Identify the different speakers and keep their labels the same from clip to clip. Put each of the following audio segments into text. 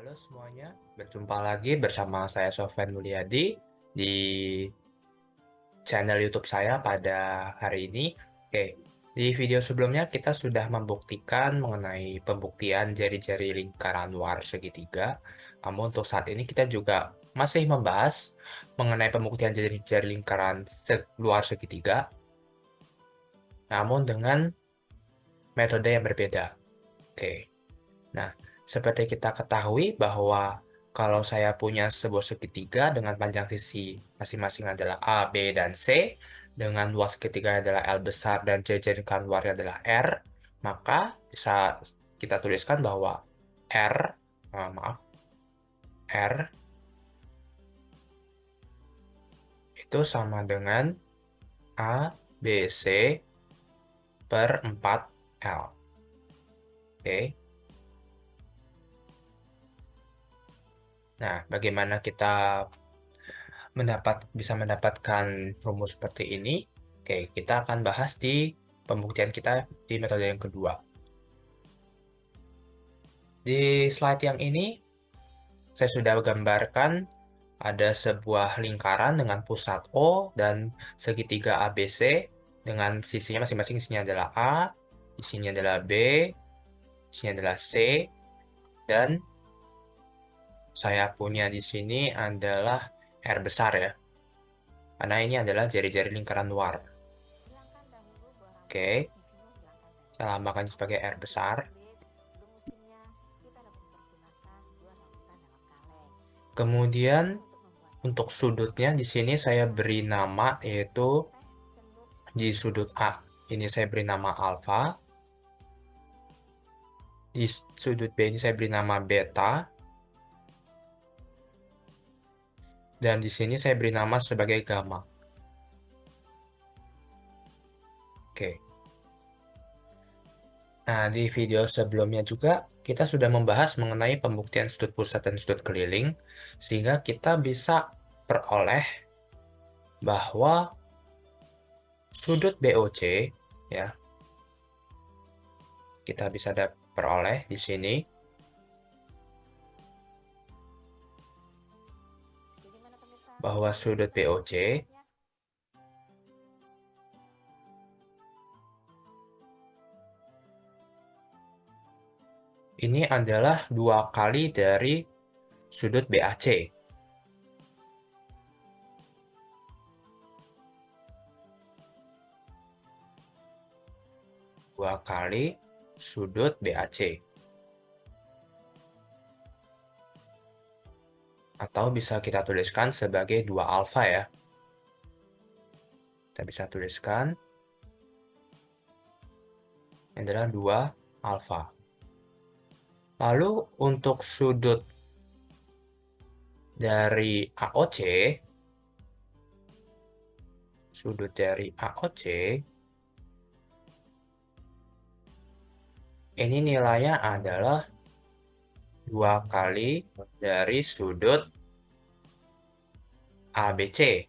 Speaker 1: Halo semuanya, berjumpa lagi bersama saya Sofyan Mulyadi di channel YouTube saya pada hari ini. Oke, di video sebelumnya kita sudah membuktikan mengenai pembuktian jari-jari lingkaran luar segitiga. Namun untuk saat ini kita juga masih membahas mengenai pembuktian jari-jari lingkaran luar segitiga, namun dengan metode yang berbeda. Oke. Nah, seperti kita ketahui bahwa kalau saya punya sebuah segitiga dengan panjang sisi masing-masing adalah A, B, dan C, dengan luas segitiga adalah L besar dan jari-jari luarnya adalah R, maka bisa kita tuliskan bahwa R, maaf, R itu sama dengan A, B, C per 4L. Oke. Nah, bagaimana kita bisa mendapatkan rumus seperti ini? Oke, kita akan bahas di pembuktian kita di metode yang kedua. Di slide yang ini, saya sudah gambarkan ada sebuah lingkaran dengan pusat O dan segitiga ABC dengan sisinya masing-masing, isinya adalah A, isinya adalah B, isinya adalah C, dan saya punya di sini adalah R besar ya, karena ini adalah jari-jari lingkaran luar. Oke, saya lambangkan sebagai R besar. Kemudian untuk sudutnya di sini saya beri nama yaitu di sudut A. Ini saya beri nama alfa. Di sudut B ini saya beri nama beta. Dan di sini saya beri nama sebagai gamma. Oke. Nah, di video sebelumnya juga kita sudah membahas mengenai pembuktian sudut pusat dan sudut keliling, sehingga kita bisa peroleh bahwa sudut BOC ya, kita bisa peroleh di sini bahwa sudut BOC ini adalah 2 kali dari sudut BAC. 2 kali sudut BAC. Atau bisa kita tuliskan sebagai 2 alfa ya. Kita bisa tuliskan ini adalah 2 alfa. Lalu untuk sudut dari AOC, ini nilainya adalah 2 kali dari sudut ABC.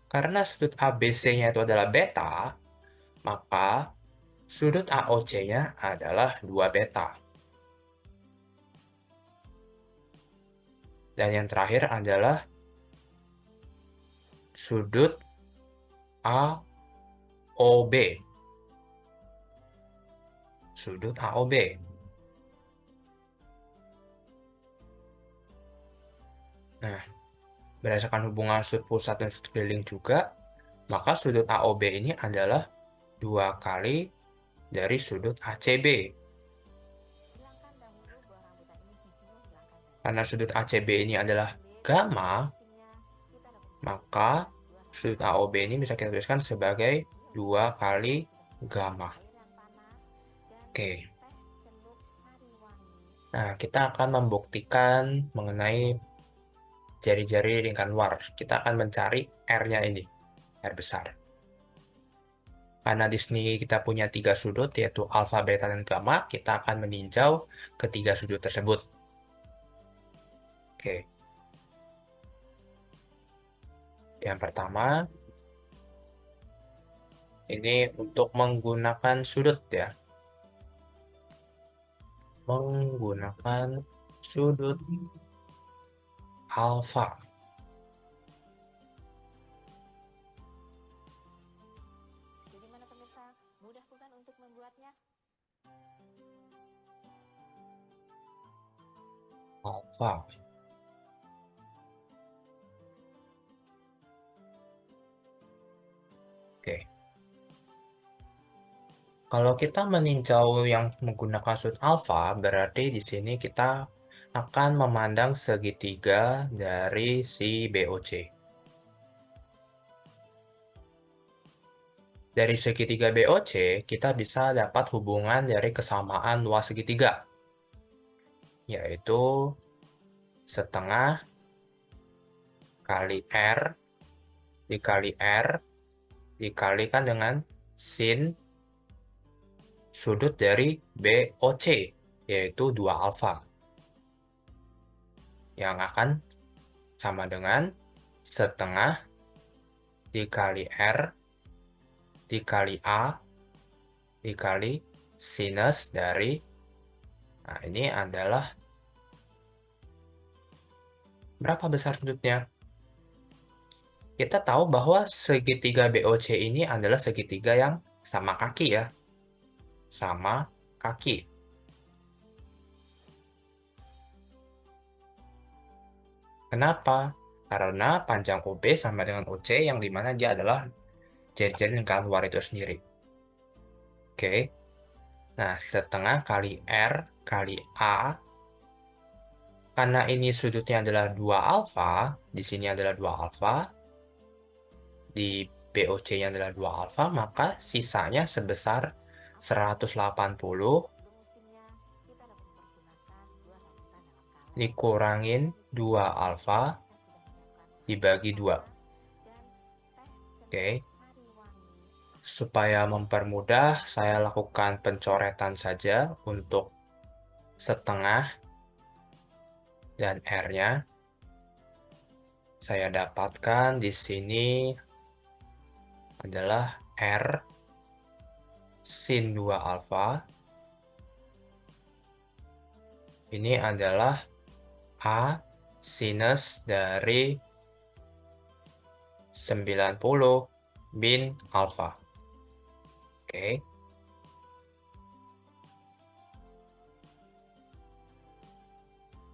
Speaker 1: Karena sudut ABC-nya itu adalah beta, maka sudut AOC-nya adalah 2 beta. Dan yang terakhir adalah sudut AOB. Sudut AOB. Nah, berdasarkan hubungan sudut pusat dan sudut keliling juga, maka sudut AOB ini adalah 2 kali dari sudut ACB. Karena sudut ACB ini adalah gamma, maka sudut AOB ini bisa kita tuliskan sebagai 2 kali gamma. Oke. Nah, kita akan membuktikan mengenai jari-jari lingkaran luar. Kita akan mencari R-nya ini, R besar. Karena di sini kita punya 3 sudut, yaitu alfa, beta, dan gamma, kita akan meninjau ketiga sudut tersebut. Oke. Yang pertama, ini untuk menggunakan sudut ya. menggunakan sudut alfa.
Speaker 2: Jadi mana pemirsa, mudah bukan untuk membuatnya?
Speaker 1: Alfa. Oke. Kalau kita meninjau yang menggunakan sudut alfa, berarti di sini kita akan memandang segitiga dari si BOC. Dari segitiga BOC, kita bisa dapat hubungan dari kesamaan luas segitiga, yaitu setengah kali R dikali R dikalikan dengan sin sudut dari BOC, yaitu 2 alfa, yang akan sama dengan setengah dikali R dikali A dikali sinus dari, nah ini adalah berapa besar sudutnya? Kita tahu bahwa segitiga BOC ini adalah segitiga yang sama kaki ya. Sama kaki. Kenapa? Karena panjang OB sama dengan OC yang dimana dia adalah jari-jari lingkaran luar itu sendiri. Oke. Nah, setengah kali R kali A. Karena ini sudutnya adalah 2 alfa, di sini adalah 2 alfa, di BOC-nya adalah 2 alfa, maka sisanya sebesar 180
Speaker 2: Rumusinnya kita dapat mempergunakan dua larutan dalam kaleng.
Speaker 1: dikurangin 2 alfa
Speaker 2: Pemirsa sudah menyiapkan
Speaker 1: dibagi 2.
Speaker 2: dan teh
Speaker 1: Oke.
Speaker 2: celup sari wangi.
Speaker 1: Supaya mempermudah, saya lakukan pencoretan saja untuk setengah dan R-nya. Saya dapatkan di sini adalah R sin 2 alfa. Ini adalah A sinus dari 90 bin alfa. Oke.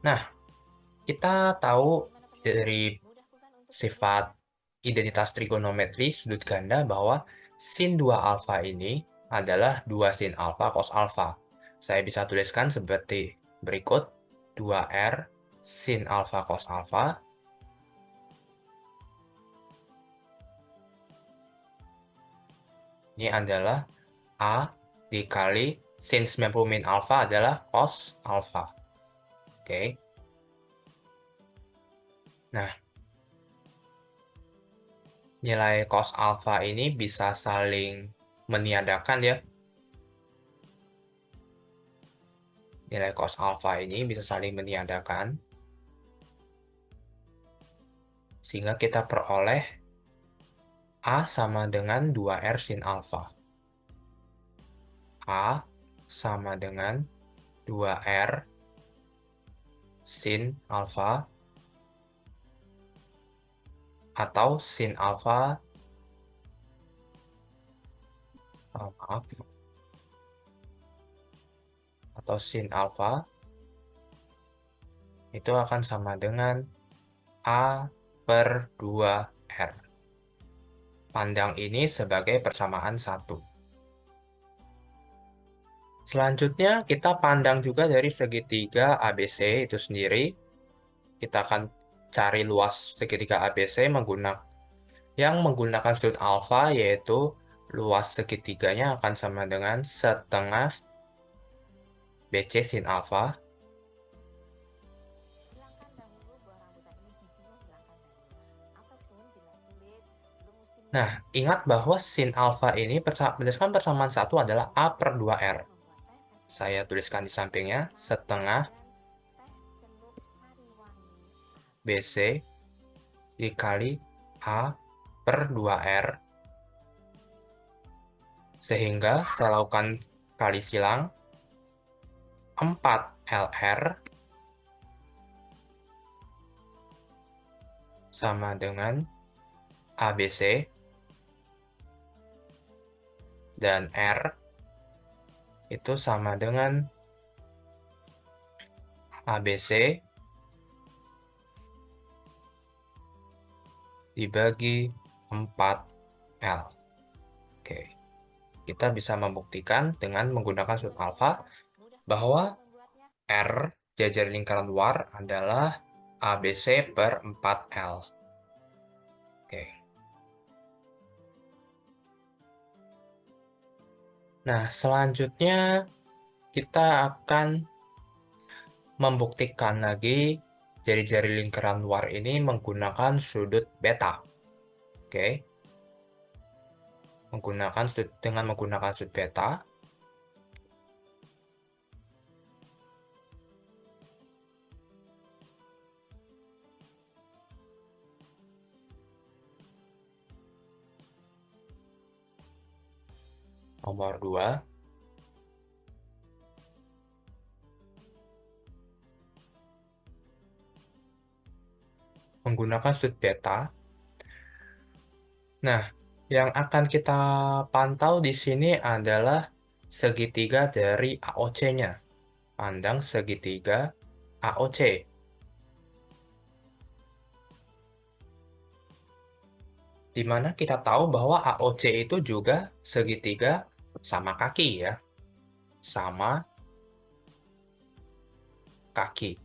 Speaker 1: Nah, kita tahu dari sifat identitas trigonometri sudut ganda bahwa sin 2 alfa ini adalah 2 sin alfa cos alfa. Saya bisa tuliskan seperti berikut: 2R sin alfa cos alfa. Ini adalah A dikali sin 90 min alfa adalah cos alfa. Oke. Nah, nilai cos alfa ini bisa saling meniadakan ya. Nilai cos alfa ini bisa saling meniadakan. Sehingga kita peroleh A sama dengan 2R sin alfa. A sama dengan 2R sin alfa atau sin alfa, maaf, atau sin alfa itu akan sama dengan A per 2R. Pandang ini sebagai persamaan 1. Selanjutnya kita pandang juga dari segitiga ABC itu sendiri. Kita akan cari luas segitiga ABC menggunakan sudut alfa, yaitu luas segitiganya akan sama dengan setengah BC sin alfa.
Speaker 2: Hilangkan dahulu buah rambutan ini, bijinya hilangkan dahulu. Ataupun bila sulit, rumusinnya
Speaker 1: Nah, ingat bahwa sin alfa ini berdasarkan persamaan 1 adalah A per 2R.
Speaker 2: membuat teh
Speaker 1: Saya tuliskan di sampingnya setengah
Speaker 2: dan teh celup sari wangi.
Speaker 1: BC dikali A per 2R. Sehingga saya lakukan kali silang. 4LR sama dengan ABC, dan R itu sama dengan ABC dibagi 4L. Oke, kita bisa membuktikan dengan menggunakan sudut alfa bahwa R jajar lingkaran luar adalah ABC per 4L. Oke. Nah, selanjutnya kita akan membuktikan lagi jari-jari lingkaran luar ini menggunakan sudut beta. Oke. Dengan menggunakan sudut beta. Nomor 2. Menggunakan sudut beta. Nah, yang akan kita pantau di sini adalah segitiga dari AOC-nya. Pandang segitiga AOC. Di mana kita tahu bahwa AOC itu juga segitiga sama kaki ya. Sama kaki.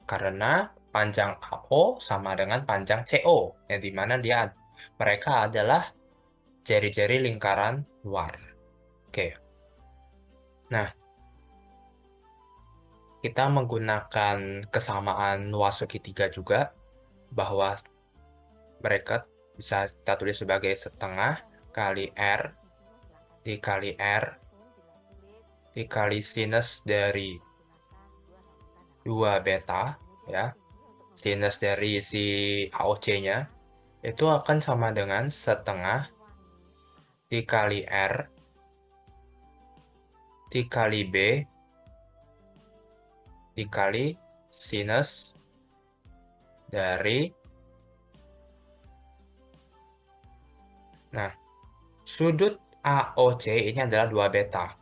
Speaker 1: Karena panjang AO sama dengan panjang CO, yang dimana mereka adalah jari-jari lingkaran luar. Oke. Nah, kita menggunakan kesamaan luas segitiga juga, bahwa mereka bisa kita tulis sebagai setengah kali R dikali R dikali sinus dari 2 beta, ya. Sinus dari si AOC-nya itu akan sama dengan setengah dikali R dikali B dikali sinus dari, nah, sudut AOC ini adalah 2 beta.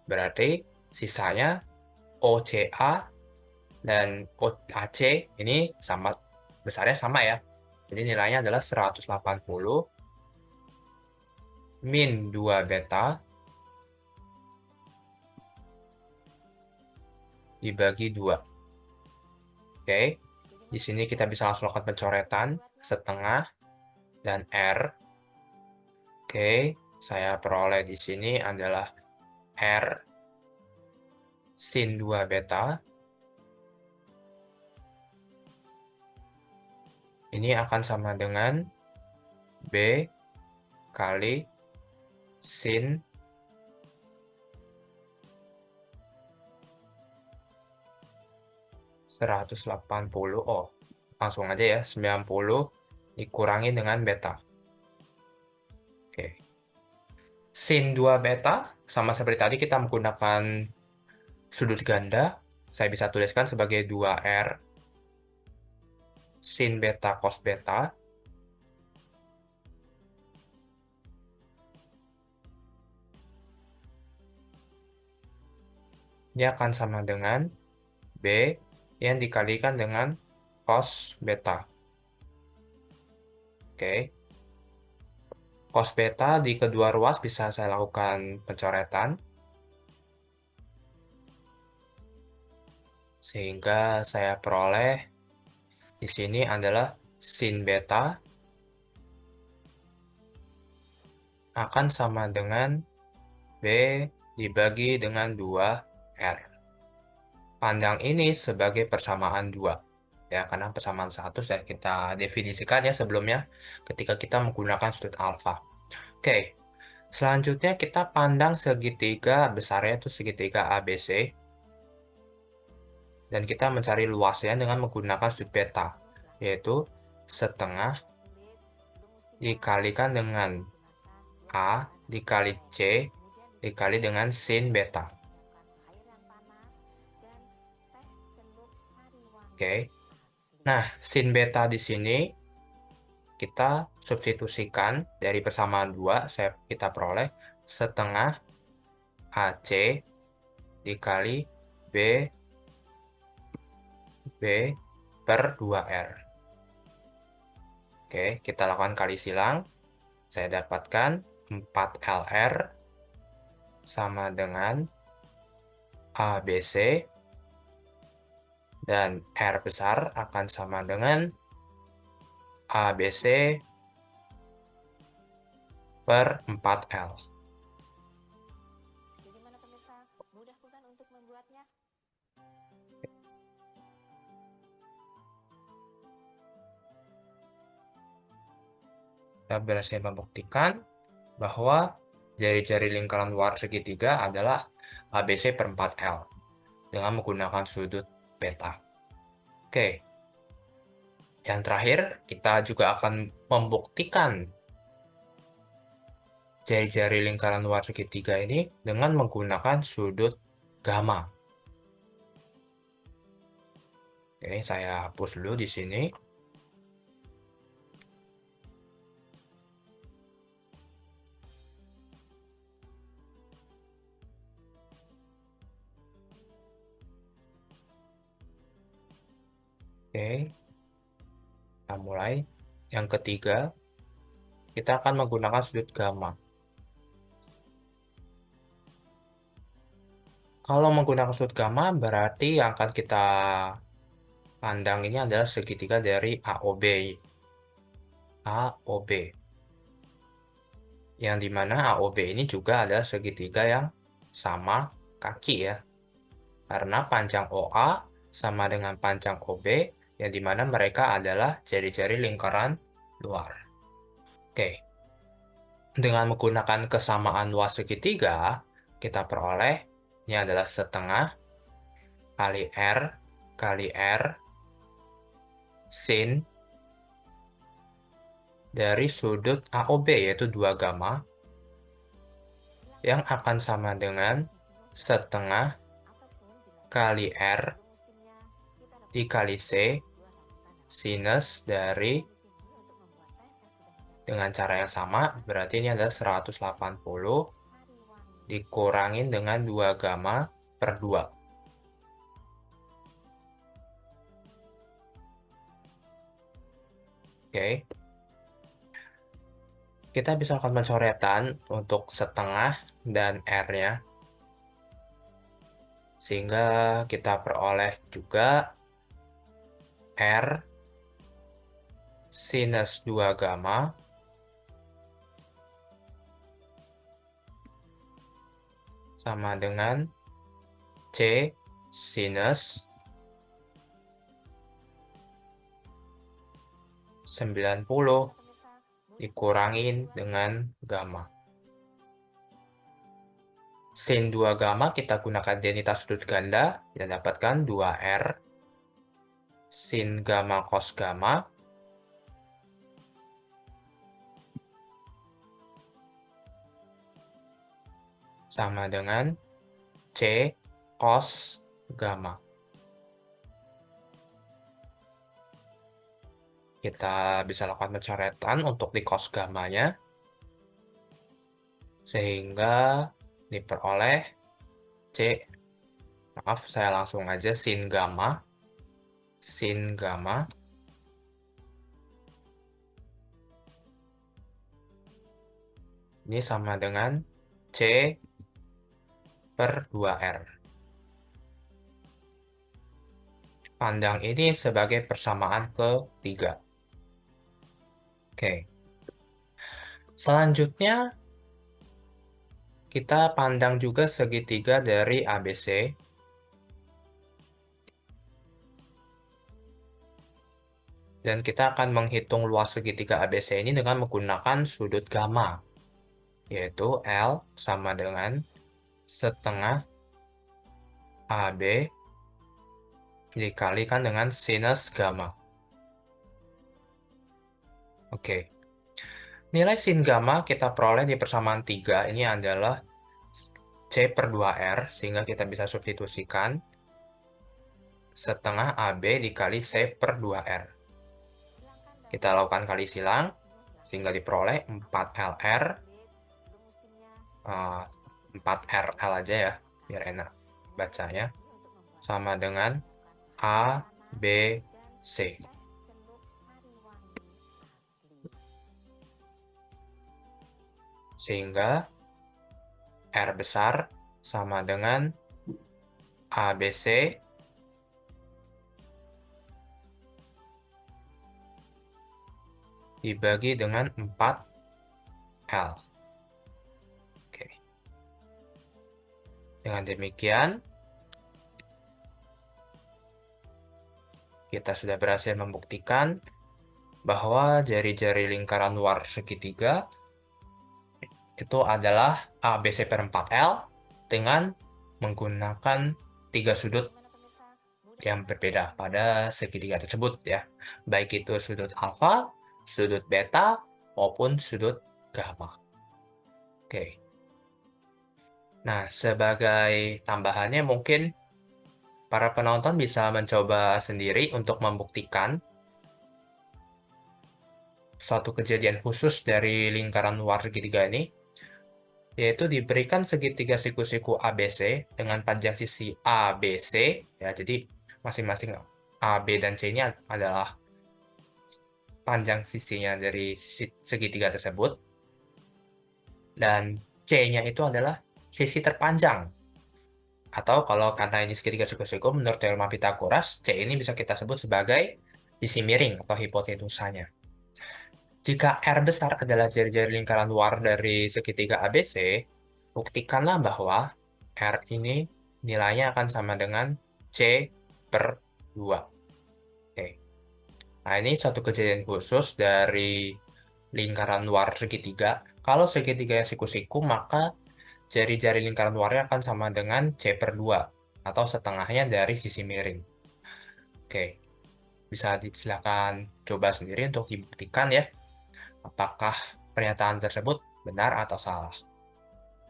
Speaker 1: Berarti sisanya OCA dan OAC ini sama, besarnya sama ya. Jadi nilainya adalah 180 min 2 beta dibagi 2. Oke, di sini kita bisa langsung lakukan pencoretan setengah dan R. Oke, saya peroleh di sini adalah R sin 2 beta. Ini akan sama dengan B kali sin 180. Oh, langsung aja ya, 90 dikurangi dengan beta. Oke. Sin 2 beta, sama seperti tadi kita menggunakan sudut ganda. Saya bisa tuliskan sebagai 2R sin beta cos beta. Ini akan sama dengan B yang dikalikan dengan cos beta. Oke. Cos beta di kedua ruas bisa saya lakukan pencoretan. Sehingga saya peroleh di sini adalah sin beta akan sama dengan B dibagi dengan 2R. Pandang ini sebagai persamaan 2. Ya, karena persamaan 1 sudah kita definisikan ya sebelumnya ketika kita menggunakan sudut alfa. Oke, selanjutnya kita pandang segitiga besarnya itu segitiga ABC. Dan kita mencari luasnya dengan menggunakan sudut beta, yaitu setengah dikalikan dengan A dikali C dikali dengan sin beta.
Speaker 2: Siapkan air yang panas dan teh celup sari wangi
Speaker 1: Oke.
Speaker 2: asli.
Speaker 1: Nah, sin beta di sini kita substitusikan dari persamaan 2, kita peroleh setengah AC dikali B per 2R. Oke, kita lakukan kali silang. Saya dapatkan 4LR sama dengan ABC, dan R besar akan sama dengan ABC per 4L.
Speaker 2: Bagaimana pemirsa? Mudah bukan untuk membuatnya?
Speaker 1: Kita berhasil membuktikan bahwa jari-jari lingkaran luar segitiga adalah ABC per 4L dengan menggunakan sudut beta. Oke, yang terakhir kita juga akan membuktikan jari-jari lingkaran luar segitiga ini dengan menggunakan sudut gamma. Oke, saya hapus dulu di sini. Oke, kita mulai. Yang ketiga, kita akan menggunakan sudut gamma. Kalau menggunakan sudut gamma, berarti yang akan kita pandang ini adalah segitiga dari AOB. AOB. Yang dimana AOB ini juga adalah segitiga yang sama kaki ya. Karena panjang OA sama dengan panjang OB, yang dimana mereka adalah jari-jari lingkaran luar. Oke. Dengan menggunakan kesamaan luas segitiga, kita peroleh ini adalah setengah kali R kali R sin dari sudut AOB, yaitu 2 gamma, yang akan sama dengan setengah kali R dikali C sinus dari, dengan cara yang sama, berarti ini adalah 180 dikurangin dengan 2 gamma per 2. Oke. Kita bisa lakukan pencoretan untuk setengah dan R-nya. Sehingga kita peroleh juga R sinus 2 gamma sama dengan C sinus 90 dikurangin dengan gamma. Sin 2 gamma kita gunakan identitas sudut ganda, kita dapatkan 2R sin gamma cos gamma sama dengan C cos gamma. Kita bisa lakukan pencoretan untuk di cos gammanya, sehingga diperoleh C, maaf saya langsung aja sin gamma ini sama dengan C per 2R. Pandang ini sebagai persamaan ketiga. Oke. Selanjutnya, kita pandang juga segitiga dari ABC. Dan kita akan menghitung luas segitiga ABC ini dengan menggunakan sudut gamma, yaitu L sama dengan setengah AB dikalikan dengan sinus gamma. Oke. Nilai sin gamma kita peroleh di persamaan 3 ini adalah C per 2R, sehingga kita bisa substitusikan setengah AB dikali C per 2R. Kita lakukan kali silang, sehingga diperoleh 4LR, 4RL aja ya, biar enak bacanya, sama dengan A, B, C. Sehingga R besar sama dengan ABC dibagi dengan 4L. Oke. Dengan demikian, kita sudah berhasil membuktikan bahwa jari-jari lingkaran luar segitiga itu adalah ABC per 4L dengan menggunakan 3 sudut yang berbeda pada segitiga tersebut ya. Baik itu sudut alfa, sudut beta, maupun sudut gamma. Oke. Nah, sebagai tambahannya mungkin para penonton bisa mencoba sendiri untuk membuktikan suatu kejadian khusus dari lingkaran luar segitiga ini, yaitu diberikan segitiga siku-siku ABC dengan panjang sisi ABC, ya, jadi masing-masing A, B, dan C ini adalah panjang sisinya dari segitiga tersebut, dan C-nya itu adalah sisi terpanjang. Atau kalau karena ini segitiga siku-siku, menurut teorema Pitagoras, C ini bisa kita sebut sebagai sisi miring atau hipotenusanya. Jika R besar adalah jari-jari lingkaran luar dari segitiga ABC, buktikanlah bahwa R ini nilainya akan sama dengan C per 2. Oke. Nah, ini satu kejadian khusus dari lingkaran luar segitiga. Kalau segitiga yang siku-siku, maka jari-jari lingkaran luarnya akan sama dengan C per 2, atau setengahnya dari sisi miring. Oke, bisa silakan coba sendiri untuk dibuktikan ya, apakah pernyataan tersebut benar atau salah.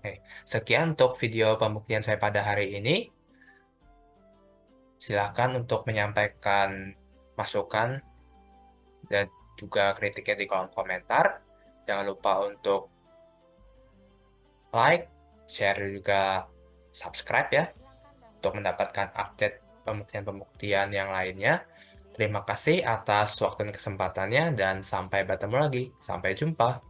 Speaker 1: Oke, sekian untuk video pembuktian saya pada hari ini. Silakan untuk menyampaikan masukan dan juga kritiknya di kolom komentar. Jangan lupa untuk like, share, dan juga subscribe ya, untuk mendapatkan update pembuktian-pembuktian yang lainnya. Terima kasih atas waktu dan kesempatannya, dan sampai bertemu lagi. Sampai jumpa.